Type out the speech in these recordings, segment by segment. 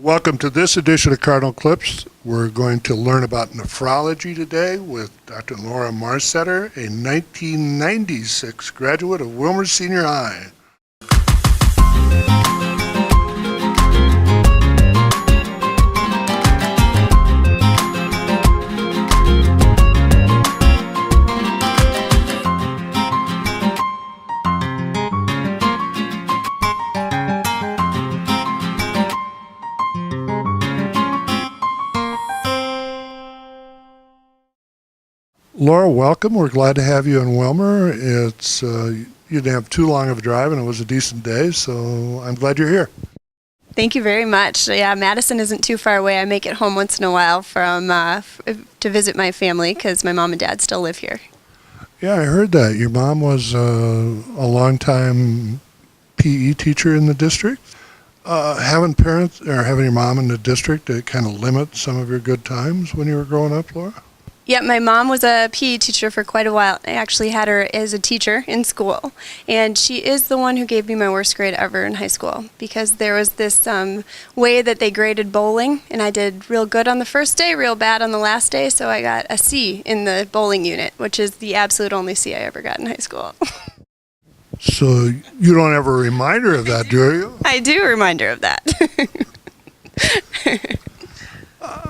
Welcome to this edition of Cardinal Clips. We're going to learn about nephrology today with Dr. Laura Maursetter, a 1996 graduate of Willmar Senior High. Laura, welcome. We're glad to have you in Willmar. You didn't have too long of a drive, and it was a decent day, so I'm glad you're here. Thank you very much. Yeah, Madison isn't too far away. I make it home once in a while to visit my family because my mom and dad still live here. Yeah, I heard that. Your mom was a longtime PE teacher in the district. Having your mom in the district, it kind of limit some of your good times when you were growing up, Laura? Yeah, my mom was a PE teacher for quite a while. I actually had her as a teacher in school, and she is the one who gave me my worst grade ever in high school because there was this way that they graded bowling, and I did real good on the first day, real bad on the last day, so I got a C in the bowling unit, which is the absolute only C I ever got in high school. So you don't have a reminder of that, do you? I do, a reminder of that.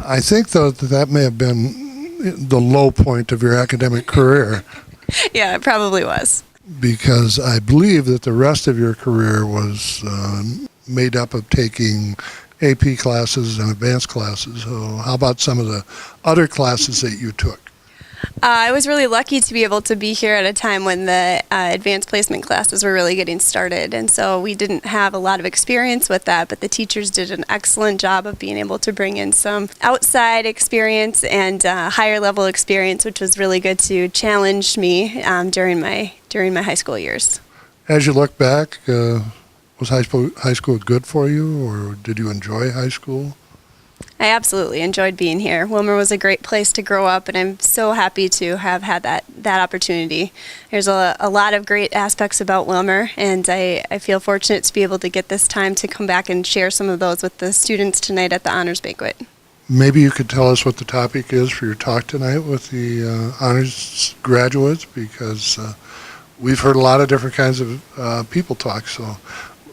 I think, though, that may have been the low point of your academic career. Yeah, it probably was. Because I believe that the rest of your career was made up of taking AP classes and advanced classes. So how about some of the other classes that you took? I was really lucky to be able to be here at a time when the advanced placement classes were really getting started, and so we didn't have a lot of experience with that, but the teachers did an excellent job of being able to bring in some outside experience and higher level experience, which was really good to challenge me during my high school years. As you look back, was high school good for you, or did you enjoy high school? I absolutely enjoyed being here. Willmar was a great place to grow up, and I'm so happy to have had that opportunity. There's a lot of great aspects about Willmar, and I feel fortunate to be able to get this time to come back and share some of those with the students tonight at the Honors Banquet. Maybe you could tell us what the topic is for your talk tonight with the Honors graduates, because we've heard a lot of different kinds of people talk,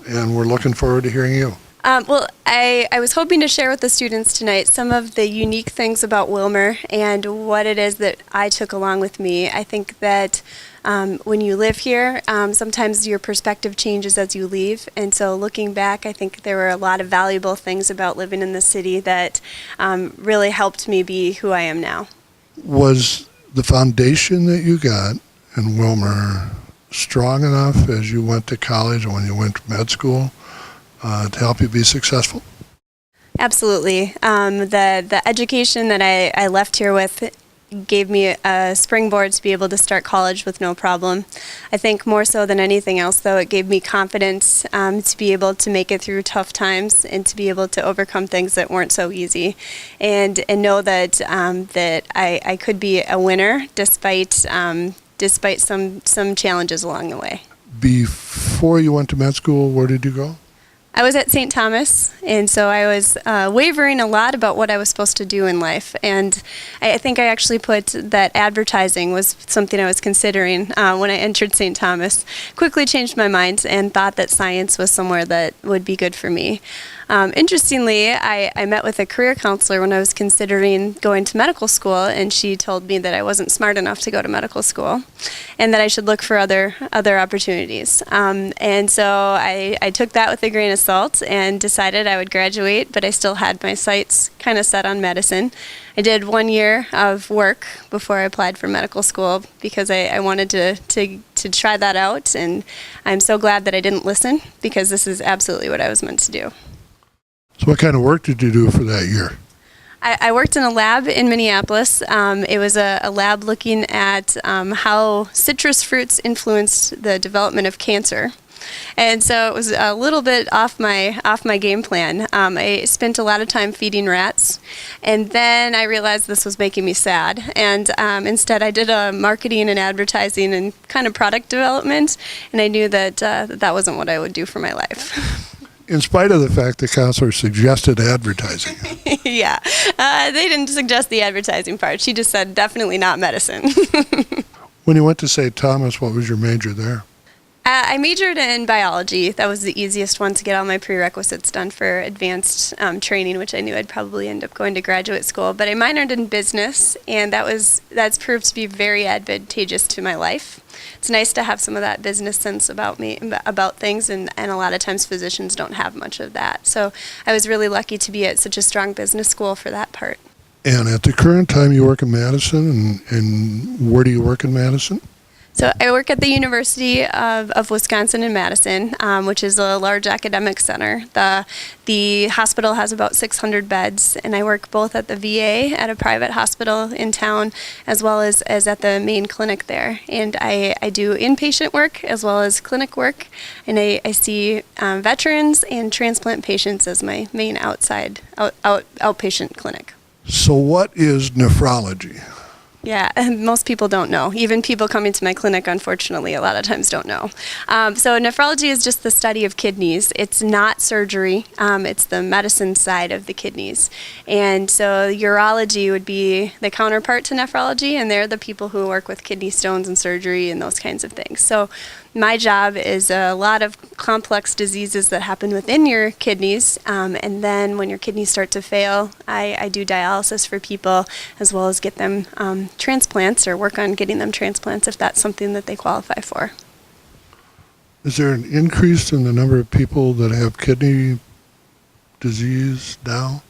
and we're looking forward to hearing you. Well, I was hoping to share with the students tonight some of the unique things about Willmar and what it is that I took along with me. I think that when you live here, sometimes your perspective changes as you leave, and so looking back, I think there were a lot of valuable things about living in the city that really helped me be who I am now. Was the foundation that you got in Willmar strong enough as you went to college and when you went to med school to help you be successful? Absolutely. The education that I left here with gave me a springboard to be able to start college with no problem. I think more so than anything else, though, it gave me confidence to be able to make it through tough times and to be able to overcome things that weren't so easy, and know that that I could be a winner despite some challenges along the way. Before you went to med school, where did you go? I was at St. Thomas, and so I was wavering a lot about what I was supposed to do in life, and I think I actually put that advertising was something I was considering when I entered St. Thomas. Quickly changed my mind and thought that science was somewhere that would be good for me. Interestingly, I met with a career counselor when I was considering going to medical school, and she told me that I wasn't smart enough to go to medical school and that I should look for other opportunities. And so I took that with a grain of salt and decided I would graduate, but I still had my sights kind of set on medicine. I did 1 year of work before I applied for medical school because I wanted to try that out, and I'm so glad that I didn't listen because this is absolutely what I was meant to do. So what kind of work did you do for that year? I worked in a lab in Minneapolis. It was a lab looking at how citrus fruits influenced the development of cancer. And so it was a little bit off my game plan. I spent a lot of time feeding rats, and then I realized this was making me sad. And instead I did a marketing and advertising and kind of product development, and I knew that that wasn't what I would do for my life. In spite of the fact the counselor suggested advertising. Yeah, they didn't suggest the advertising part. She just said definitely not medicine. When you went to St. Thomas, what was your major there? I majored in biology. That was the easiest one to get all my prerequisites done for advanced training, which I knew I'd probably end up going to graduate school. But I minored in business, and that's proved to be very advantageous to my life. It's nice to have some of that business sense about things, and a lot of times physicians don't have much of that. So I was really lucky to be at such a strong business school for that part. And at the current time, you work in Madison, and where do you work in Madison? So I work at the University of Wisconsin in Madison, which is a large academic center. The hospital has about 600 beds, and I work both at the VA, at a private hospital in town, as well as at the main clinic there. And I do inpatient work as well as clinic work, and I see veterans and transplant patients as my main outpatient clinic. So what is nephrology? Yeah, most people don't know. Even people coming to my clinic, unfortunately, a lot of times don't know. So nephrology is just the study of kidneys. It's not surgery. It's the medicine side of the kidneys. And so urology would be the counterpart to nephrology, and they're the people who work with kidney stones and surgery and those kinds of things. So my job is a lot of complex diseases that happen within your kidneys, and then when your kidneys start to fail, I do dialysis for people as well as get them transplants or work on getting them transplants if that's something that they qualify for. Is there an increase in the number of people that have kidney disease now?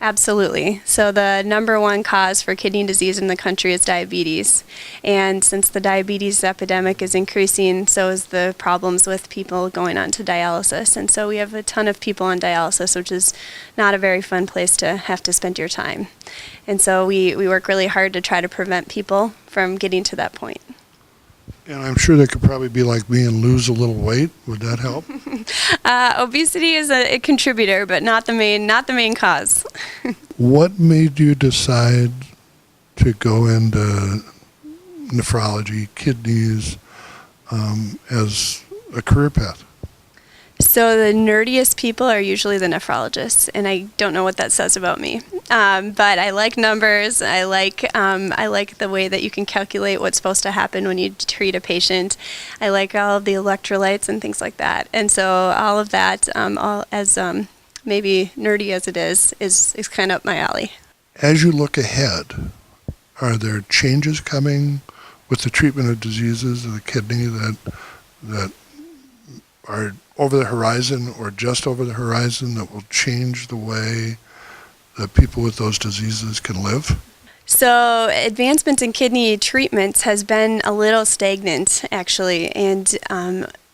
Absolutely. So the number one cause for kidney disease in the country is diabetes. And since the diabetes epidemic is increasing, so is the problems with people going on to dialysis. And so we have a ton of people on dialysis, which is not a very fun place to have to spend your time. And so we work really hard to try to prevent people from getting to that point. And I'm sure they could probably be like me and lose a little weight. Would that help? Obesity is a contributor, but not the main cause. What made you decide to go into nephrology, kidneys, as a career path? So the nerdiest people are usually the nephrologists, and I don't know what that says about me. But I like numbers. I like the way that you can calculate what's supposed to happen when you treat a patient. I like all of the electrolytes and things like that. And so all of that, maybe nerdy as it is kind of up my alley. As you look ahead, are there changes coming with the treatment of diseases of the kidney that are over the horizon or just over the horizon that will change the way that people with those diseases can live? So advancements in kidney treatments has been a little stagnant, actually, and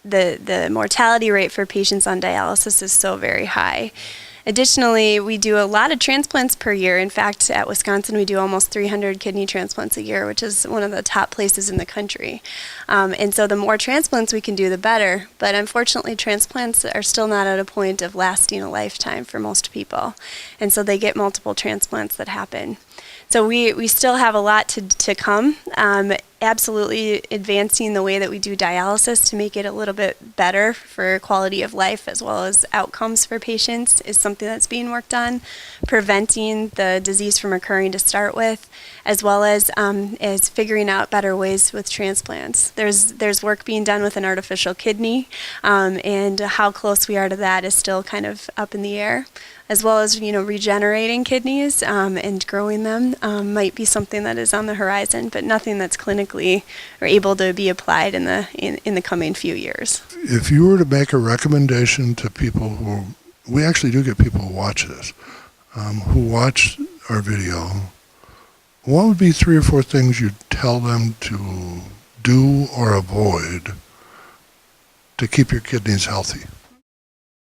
the mortality rate for patients on dialysis is so very high. Additionally, we do a lot of transplants per year. In fact, at Wisconsin, we do almost 300 kidney transplants a year, which is one of the top places in the country. And so the more transplants we can do, the better. But unfortunately, transplants are still not at a point of lasting a lifetime for most people. And so they get multiple transplants that happen. So we still have a lot to come. Absolutely advancing the way that we do dialysis to make it a little bit better for quality of life as well as outcomes for patients is something that's being worked on. Preventing the disease from occurring to start with, as well as figuring out better ways with transplants. There's work being done with an artificial kidney, and how close we are to that is still kind of up in the air. As well as regenerating kidneys and growing them might be something that is on the horizon, but nothing that's clinically or able to be applied in the coming few years. If you were to make a recommendation to people we actually do get people who watch this, who watch our video, what would be 3 or 4 things you'd tell them to do or avoid to keep your kidneys healthy?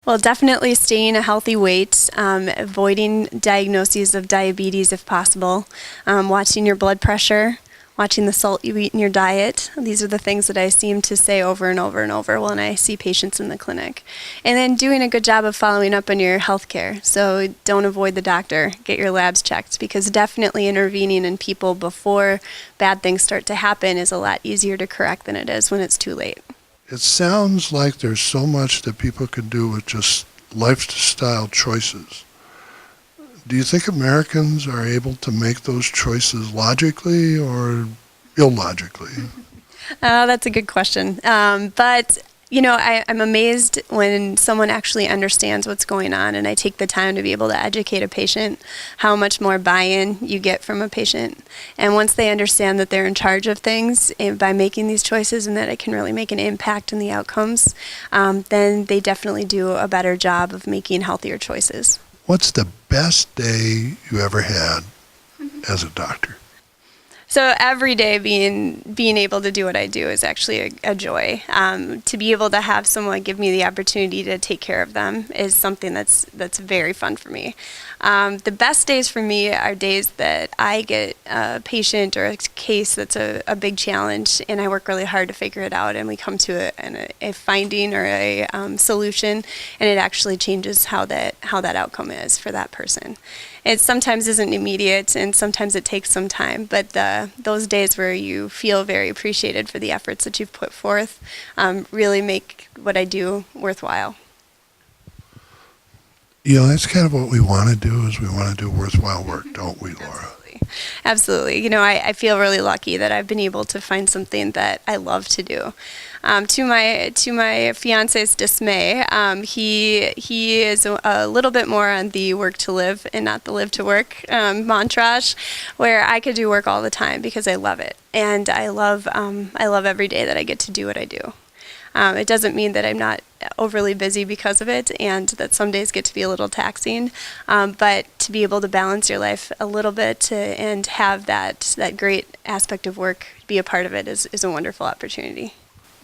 Well, definitely staying a healthy weight, avoiding diagnoses of diabetes if possible, watching your blood pressure, watching the salt you eat in your diet. These are the things that I seem to say over and over and over when I see patients in the clinic. And then doing a good job of following up on your health care. So don't avoid the doctor. Get your labs checked, because definitely intervening in people before bad things start to happen is a lot easier to correct than it is when it's too late. It sounds like there's so much that people can do with just lifestyle choices. Do you think Americans are able to make those choices logically or illogically? That's a good question. But I'm amazed when someone actually understands what's going on, and I take the time to be able to educate a patient, how much more buy-in you get from a patient. And once they understand that they're in charge of things by making these choices and that it can really make an impact in the outcomes, then they definitely do a better job of making healthier choices. What's the best day you ever had as a doctor? So every day being able to do what I do is actually a joy. To be able to have someone give me the opportunity to take care of them is something that's very fun for me. The best days for me are days that I get a patient or a case that's a big challenge, and I work really hard to figure it out, and we come to a finding or a solution, and it actually changes how that outcome is for that person. It sometimes isn't immediate, and sometimes it takes some time, but those days where you feel very appreciated for the efforts that you've put forth really make what I do worthwhile. That's kind of what we want to do, is we want to do worthwhile work, don't we, Laura? Absolutely. I feel really lucky that I've been able to find something that I love to do. To my fiance's dismay, he is a little bit more on the work to live and not the live to work mantra, where I could do work all the time because I love it, and I love every day that I get to do what I do. It doesn't mean that I'm not overly busy because of it, and that some days get to be a little taxing, but to be able to balance your life a little bit and have that great aspect of work be a part of it is a wonderful opportunity.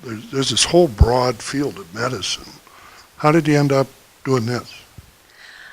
There's this whole broad field of medicine. How did you end up doing this?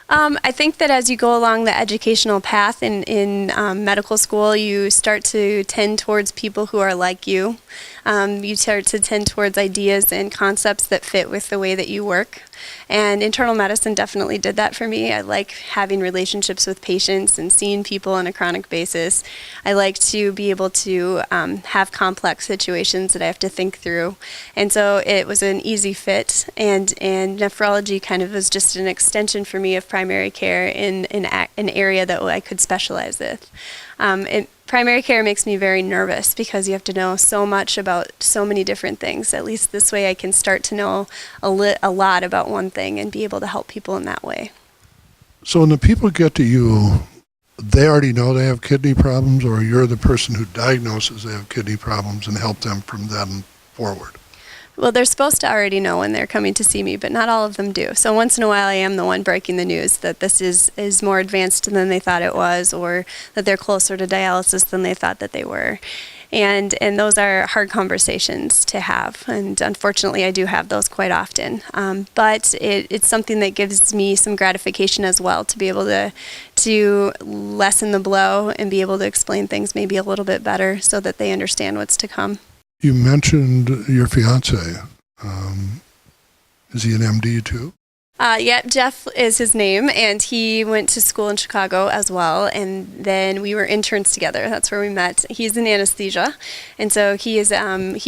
I think that as you go along the educational path in medical school, you start to tend towards people who are like you. You start to tend towards ideas and concepts that fit with the way that you work. And internal medicine definitely did that for me. I like having relationships with patients and seeing people on a chronic basis. I like to be able to have complex situations that I have to think through. And so it was an easy fit, and nephrology kind of was just an extension for me of primary care in an area that I could specialize with. Primary care makes me very nervous because you have to know so much about so many different things. At least this way I can start to know a lot about one thing and be able to help people in that way. So when the people get to you, they already know they have kidney problems, or you're the person who diagnoses they have kidney problems and help them from then forward? Well, they're supposed to already know when they're coming to see me, but not all of them do. So once in a while I am the one breaking the news that this is more advanced than they thought it was, or that they're closer to dialysis than they thought that they were. And those are hard conversations to have, and unfortunately I do have those quite often. But it's something that gives me some gratification as well, to be able to lessen the blow and be able to explain things maybe a little bit better so that they understand what's to come. You mentioned your fiance. Is he an MD too? Yeah, Jeff is his name, and he went to school in Chicago as well, and then we were interns together. That's where we met. He's in anesthesia, and so he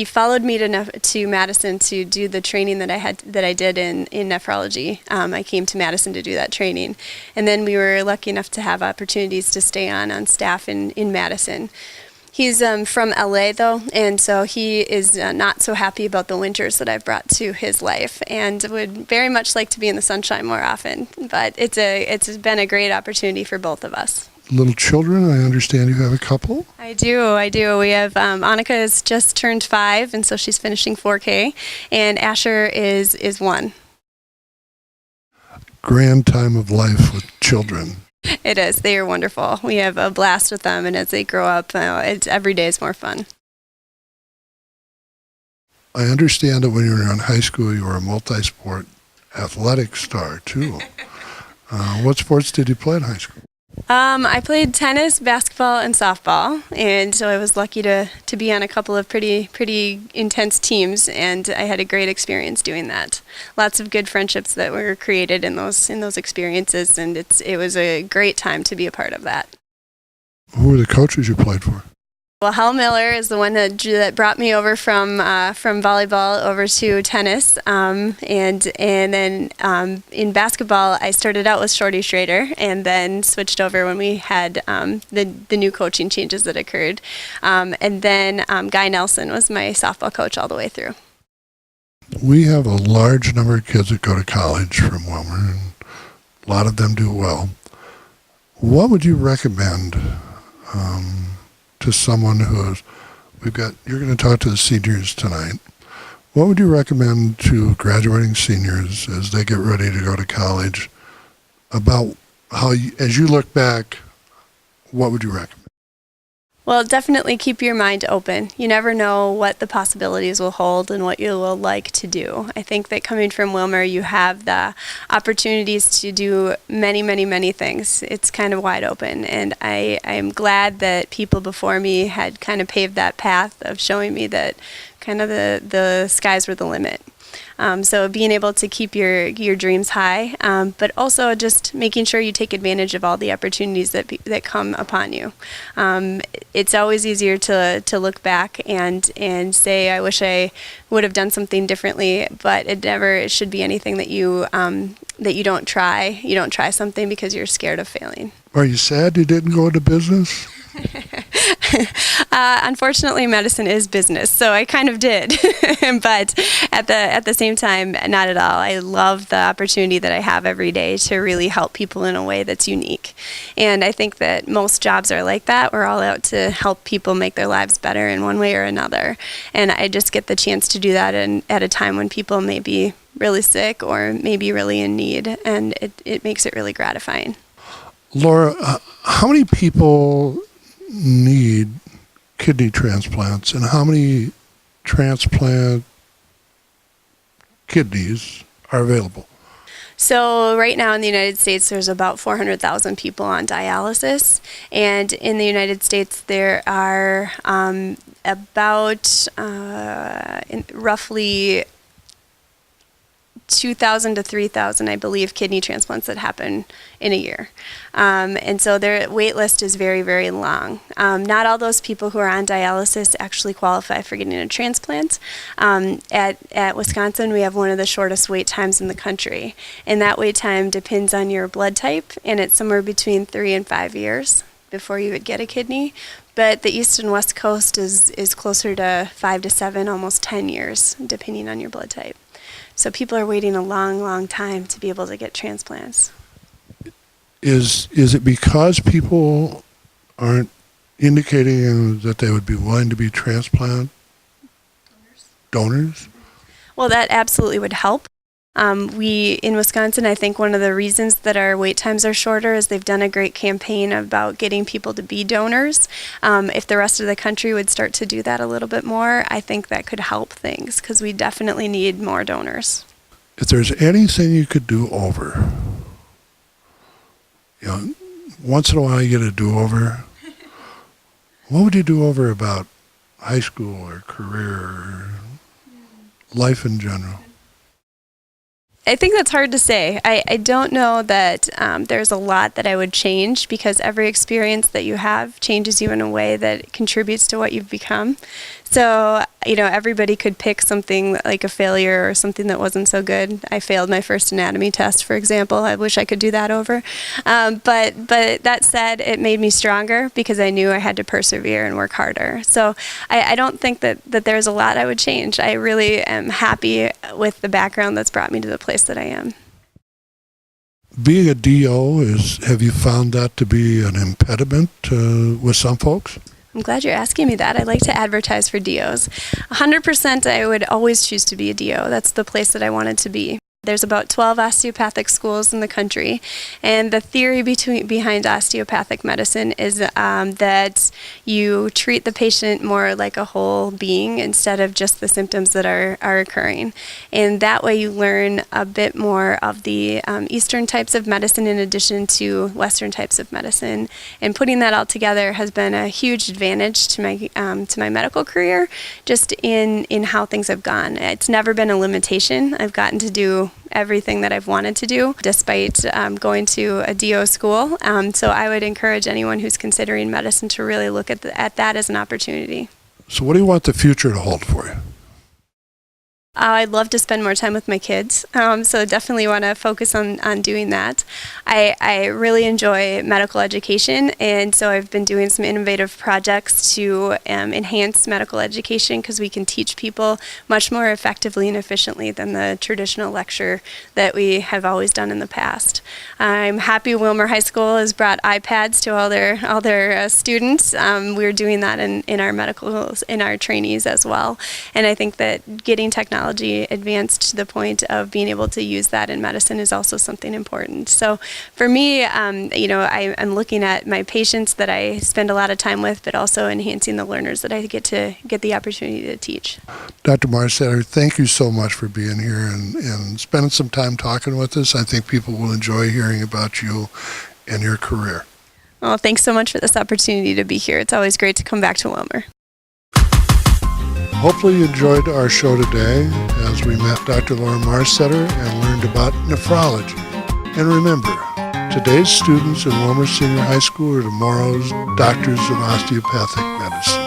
followed me to Madison to do the training that I did in nephrology. I came to Madison to do that training, and then we were lucky enough to have opportunities to stay on staff in Madison. He's from LA though, and so he is not so happy about the winters that I've brought to his life, and would very much like to be in the sunshine more often. But it's been a great opportunity for both of us. Little children, I understand you have a couple? I do. We have Annika has just turned 5, and so she's finishing 4K, and Asher is 1. Grand time of life with children. It is. They are wonderful. We have a blast with them, and as they grow up, every day is more fun. I understand that when you were in high school, you were a multi-sport athletic star, too. What sports did you play in high school? I played tennis, basketball, and softball, and so I was lucky to be on a couple of pretty intense teams, and I had a great experience doing that. Lots of good friendships that were created in those experiences, and it was a great time to be a part of that. Who were the coaches you played for? Well, Hal Miller is the one that brought me over from volleyball over to tennis, and then in basketball I started out with Shorty Schrader, and then switched over when we had the new coaching changes that occurred, and then Guy Nelson was my softball coach all the way through. We have a large number of kids that go to college from Willmar, and a lot of them do well. What would you recommend to someone who's, you're going to talk to the seniors tonight. What would you recommend to graduating seniors as they get ready to go to college about how, as you look back, what would you recommend? Well, definitely keep your mind open. You never know what the possibilities will hold and what you will like to do. I think that coming from Willmar, you have the opportunities to do many, many, many things. It's kind of wide open, and I am glad that people before me had kind of paved that path of showing me that kind of the skies were the limit. So being able to keep your dreams high, but also just making sure you take advantage of all the opportunities that come upon you. It's always easier to look back and say, I wish I would have done something differently, but it should be anything that you don't try. You don't try something because you're scared of failing. Are you sad you didn't go into business? Unfortunately, medicine is business, so I kind of did. But at the same time, not at all. I love the opportunity that I have every day to really help people in a way that's unique. And I think that most jobs are like that. We're all out to help people make their lives better in one way or another. And I just get the chance to do that at a time when people may be really sick or maybe really in need, and it makes it really gratifying. Laura, how many people need kidney transplants, and how many transplant kidneys are available? So right now in the United States, there's about 400,000 people on dialysis, and in the United States there are about roughly 2,000 to 3,000, I believe, kidney transplants that happen in a year. And so their wait list is very, very long. Not all those people who are on dialysis actually qualify for getting a transplant. At Wisconsin, we have one of the shortest wait times in the country. And that wait time depends on your blood type, and it's somewhere between 3 and 5 years before you would get a kidney. But the East and West Coast is closer to 5 to 7, almost 10 years, depending on your blood type. So people are waiting a long, long time to be able to get transplants. Is it because people aren't indicating that they would be willing to be transplant donors? Well, that absolutely would help. In Wisconsin, I think one of the reasons that our wait times are shorter is they've done a great campaign about getting people to be donors. If the rest of the country would start to do that a little bit more, I think that could help things, because we definitely need more donors. If there's anything you could do over, once in a while you get a do-over, what would you do over about high school or career or life in general? I think that's hard to say. I don't know that there's a lot that I would change, because every experience that you have changes you in a way that contributes to what you've become. So, everybody could pick something like a failure or something that wasn't so good. I failed my first anatomy test, for example. I wish I could do that over. But that said, it made me stronger, because I knew I had to persevere and work harder. So I don't think that there's a lot I would change. I really am happy with the background that's brought me to the place that I am. Being a DO, have you found that to be an impediment with some folks? I'm glad you're asking me that. I like to advertise for DOs. 100% I would always choose to be a DO. That's the place that I wanted to be. There's about 12 osteopathic schools in the country, and the theory behind osteopathic medicine is that you treat the patient more like a whole being instead of just the symptoms that are occurring. And that way you learn a bit more of the Eastern types of medicine in addition to Western types of medicine. And putting that all together has been a huge advantage to my medical career, just in how things have gone. It's never been a limitation. I've gotten to do everything that I've wanted to do, despite going to a DO school. So I would encourage anyone who's considering medicine to really look at that as an opportunity. So what do you want the future to hold for you? I'd love to spend more time with my kids, so definitely want to focus on doing that. I really enjoy medical education, and so I've been doing some innovative projects to enhance medical education, because we can teach people much more effectively and efficiently than the traditional lecture that we have always done in the past. I'm happy Willmar High School has brought iPads to all their students. We're doing that in our medicals, in our trainees as well, and I think that getting technology advanced to the point of being able to use that in medicine is also something important. So for me, I'm looking at my patients that I spend a lot of time with, but also enhancing the learners that I get the opportunity to teach. Dr. Maursetter, thank you so much for being here and spending some time talking with us. I think people will enjoy hearing about you and your career. Well, thanks so much for this opportunity to be here. It's always great to come back to Willmar. Hopefully you enjoyed our show today as we met Dr. Laura Maursetter and learned about nephrology. And remember, today's students in Willmar Senior High School are tomorrow's doctors of osteopathic medicine.